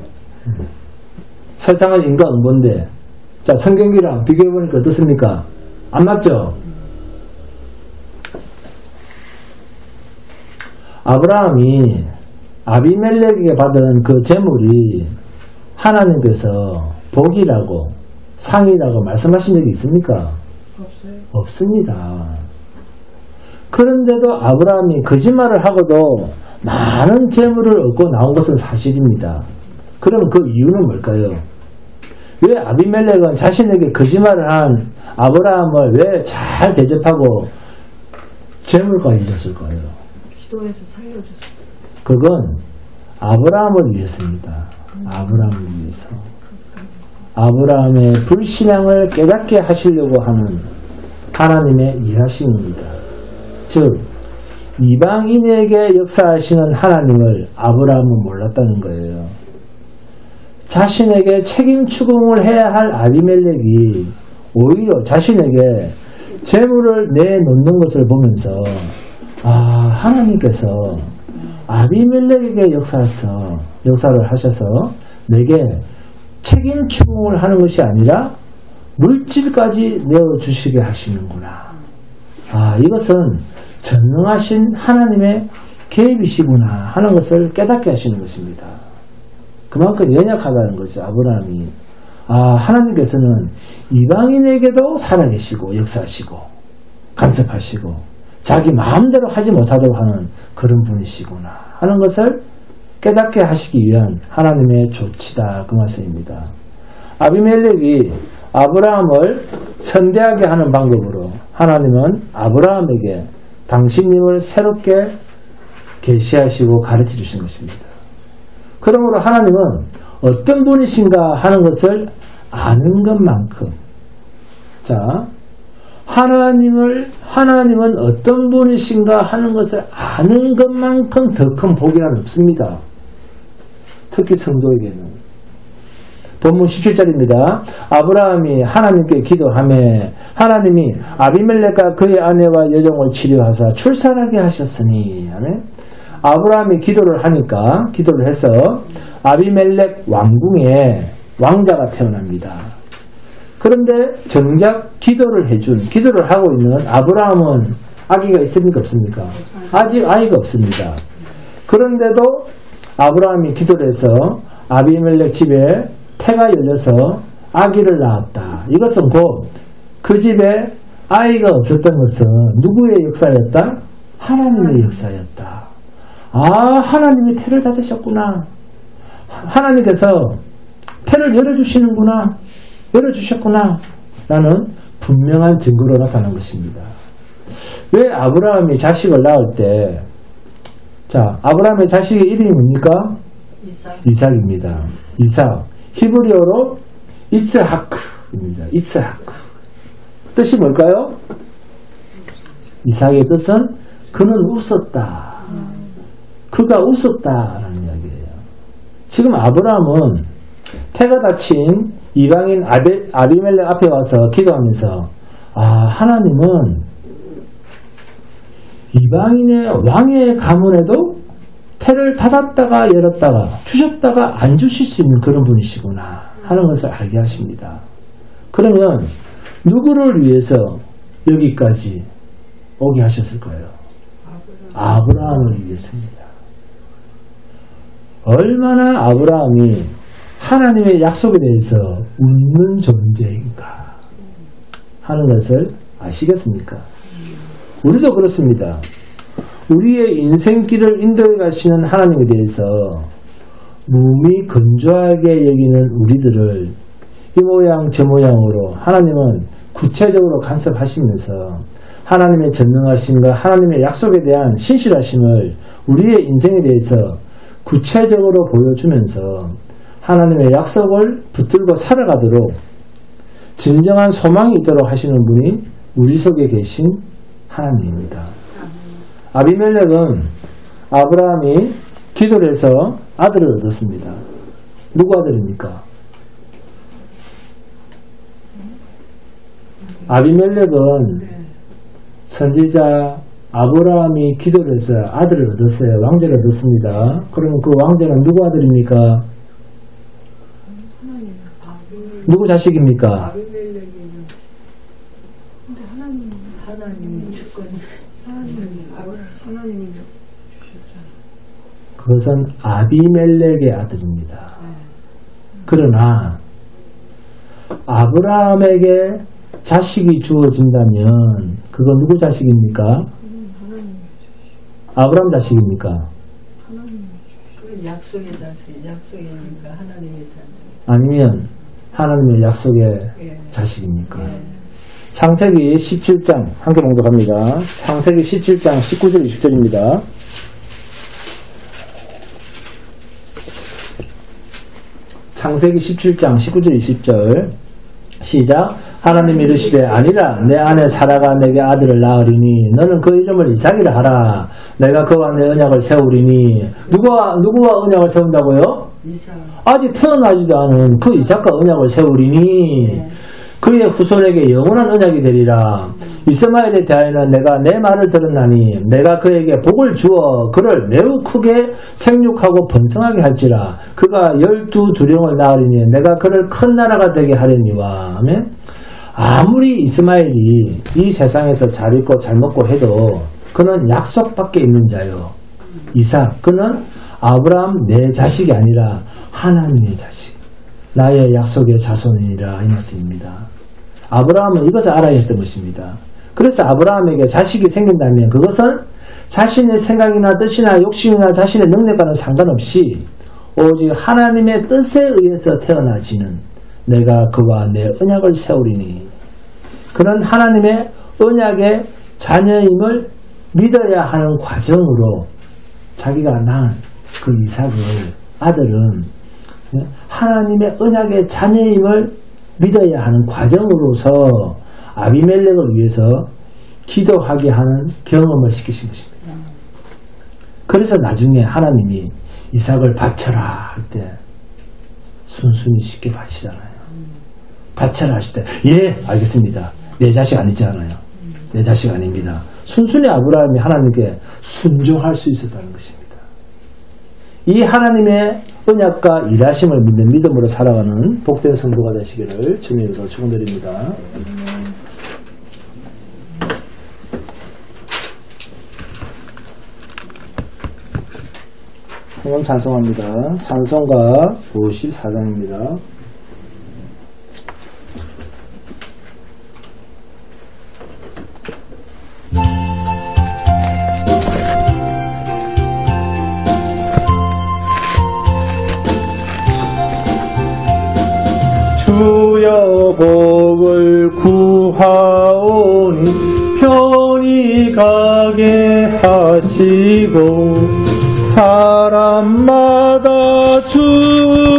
세상은 인과응보인데, 자, 성경기랑 비교해보니까 어떻습니까? 안 맞죠? 아브라함이 아비멜렉에게 받은 그 재물이 하나님께서 복이라고 상이라고 말씀하신 적이 있습니까? 없어요. 없습니다. 그런데도 아브라함이 거짓말을 하고도 많은 재물을 얻고 나온 것은 사실입니다. 그럼 그 이유는 뭘까요? 왜 아비멜렉은 자신에게 거짓말을 한 아브라함을 왜 잘 대접하고 재물까지 줬을까요? 기도해서 살려줬어요. 그건 아브라함을 위해서입니다. 아브라함을 위해서. 아브라함의 불신앙을 깨닫게 하시려고 하는 하나님의 일하심입니다. 즉 이방인에게 역사하시는 하나님을 아브라함은 몰랐다는 거예요. 자신에게 책임 추궁을 해야 할 아비멜렉이 오히려 자신에게 재물을 내놓는 것을 보면서 하나님께서 아비멜렉에게 역사를 하셔서 내게 책임 추궁을 하는 것이 아니라 물질까지 내어주시게 하시는구나. 이것은 전능하신 하나님의 계획이시구나 하는 것을 깨닫게 하시는 것입니다. 그만큼 연약하다는 거죠. 아브라함이. 하나님께서는 이방인에게도 살아계시고 역사하시고 간섭하시고 자기 마음대로 하지 못하도록 하는 그런 분이시구나 하는 것을 깨닫게 하시기 위한 하나님의 조치다 그 말씀입니다. 아비멜렉이 아브라함을 선대하게 하는 방법으로 하나님은 아브라함에게 당신님을 새롭게 계시하시고 가르쳐 주신 것입니다. 그러므로 하나님은 어떤 분이신가 하는 것을 아는 것만큼 하나님은 어떤 분이신가 하는 것을 아는 것만큼 더 큰 복이란 없습니다. 특히 성도에게는. 본문 17절입니다. 아브라함이 하나님께 기도하매 하나님이 아비멜렉과 그의 아내와 여종을 치료하사 출산하게 하셨으니. 아멘. 아브라함이 기도를 해서 아비멜렉 왕궁에 왕자가 태어납니다. 그런데 정작 기도를 하고 있는 아브라함은 아기가 있습니까? 없습니까? 아직 아이가 없습니다. 그런데도 아브라함이 기도를 해서 아비멜렉 집에 태가 열려서 아기를 낳았다. 이것은 곧 그 집에 아이가 없었던 것은 누구의 역사였다? 하나님의 역사였다. 하나님이 태를 닫으셨구나. 하나님께서 태를 열어주셨구나 라는 분명한 증거로 나타난 것입니다. 왜 아브라함이 자식을 낳을 때 아브라함의 자식의 이름이 뭡니까? 이삭입니다. 이삭. 히브리어로 이츠하크입니다. 이츠하크. 뜻이 뭘까요? 이삭의 뜻은 그는 웃었다. 그가 웃었다라는 이야기예요. 지금 아브라함은 태가 다친 이방인 아비멜렉 앞에 와서 기도하면서 하나님은 이방인의 왕의 가문에도 태를 닫았다가 열었다가 주셨다가 안 주실 수 있는 그런 분이시구나 하는 것을 알게 하십니다. 그러면 누구를 위해서 여기까지 오게 하셨을까요? 아브라함을 위해서입니다. 얼마나 아브라함이 하나님의 약속에 대해서 웃는 존재인가 하는 것을 아시겠습니까? 우리도 그렇습니다. 우리의 인생길을 인도해 가시는 하나님에 대해서 몸이 건조하게 여기는 우리들을 이 모양 저 모양으로 하나님은 구체적으로 간섭하시면서 하나님의 전능하심과 하나님의 약속에 대한 신실하심을 우리의 인생에 대해서 구체적으로 보여주면서 하나님의 약속을 붙들고 살아가도록 진정한 소망이 있도록 하시는 분이 우리 속에 계신 하나님입니다. 아비멜렉은 아브라함이 기도를 해서 아들을 얻었습니다. 누구 아들입니까? 아비멜렉은 선지자 아브라함이 기도를 해서 아들을 얻었어요. 왕자를 얻었습니다. 그러면 그 왕자는 누구 아들입니까? 누구 자식입니까? 아비멜렉이는 근데 하나님이 주권이 하나님이 주셨잖아. 그것은 아비멜렉의 아들입니다. 그러나 아브라함에게 자식이 주어진다면 그건 누구 자식입니까? 아브라함 자식입니까? 그 약속의 자식, 약속이니까 하나님의 자식. 아니면 하나님의 약속의 자식입니까? 창세기 17장 함께 봉독합니다. 창세기 17장 19절 20절입니다. 창세기 17장 19절 20절 시작. 하나님이 이르시되 아니라 내 아내 사라가 내게 아들을 낳으리니 너는 그 이름을 이삭이라 하라. 내가 그와 내 언약을 세우리니 누구와 언약을 세운다고요? 이삭. 아직 태어나지도 않은 그 이삭과 언약을 세우리니 그의 후손에게 영원한 언약이 되리라. 이스마엘에 대하여는 내가 내 말을 들었나니 내가 그에게 복을 주어 그를 매우 크게 생육하고 번성하게 할지라. 그가 12두령을 낳으리니 내가 그를 큰 나라가 되게 하려니와. 아멘. 아무리 이스마엘이 이 세상에서 잘 있고 잘 먹고 해도 그는 약속밖에 있는 자요. 이삭, 그는 아브라함 내 자식이 아니라 하나님의 자식, 나의 약속의 자손이라 이 말씀입니다. 아브라함은 이것을 알아야 했던 것입니다. 그래서 아브라함에게 자식이 생긴다면 그것은 자신의 생각이나 뜻이나 욕심이나 자신의 능력과는 상관없이 오직 하나님의 뜻에 의해서 태어나지는 내가 그와 내 언약을 세우리니. 그는 하나님의 언약의 자녀임을 믿어야 하는 과정으로 자기가 낳은 그 이삭을, 아들은 하나님의 언약의 자녀임을 믿어야 하는 과정으로서 아비멜렉을 위해서 기도하게 하는 경험을 시키신 것입니다. 그래서 나중에 하나님이 이삭을 바쳐라 할 때 순순히 쉽게 바치잖아요. 바쳐라 하실 때 예 알겠습니다. 내 자식 아니잖아요. 내 자식 아닙니다. 순순히 아브라함이 하나님께 순종할 수 있었다는 것입니다. 이 하나님의 언약과 일하심을 믿는 믿음으로 살아가는 복된 성도가 되시기를 주님으로 축원드립니다. 오늘 찬송합니다. 찬송가 54장입니다. 주여 복을 구하오니 편히 가게 하시고 사람마다 주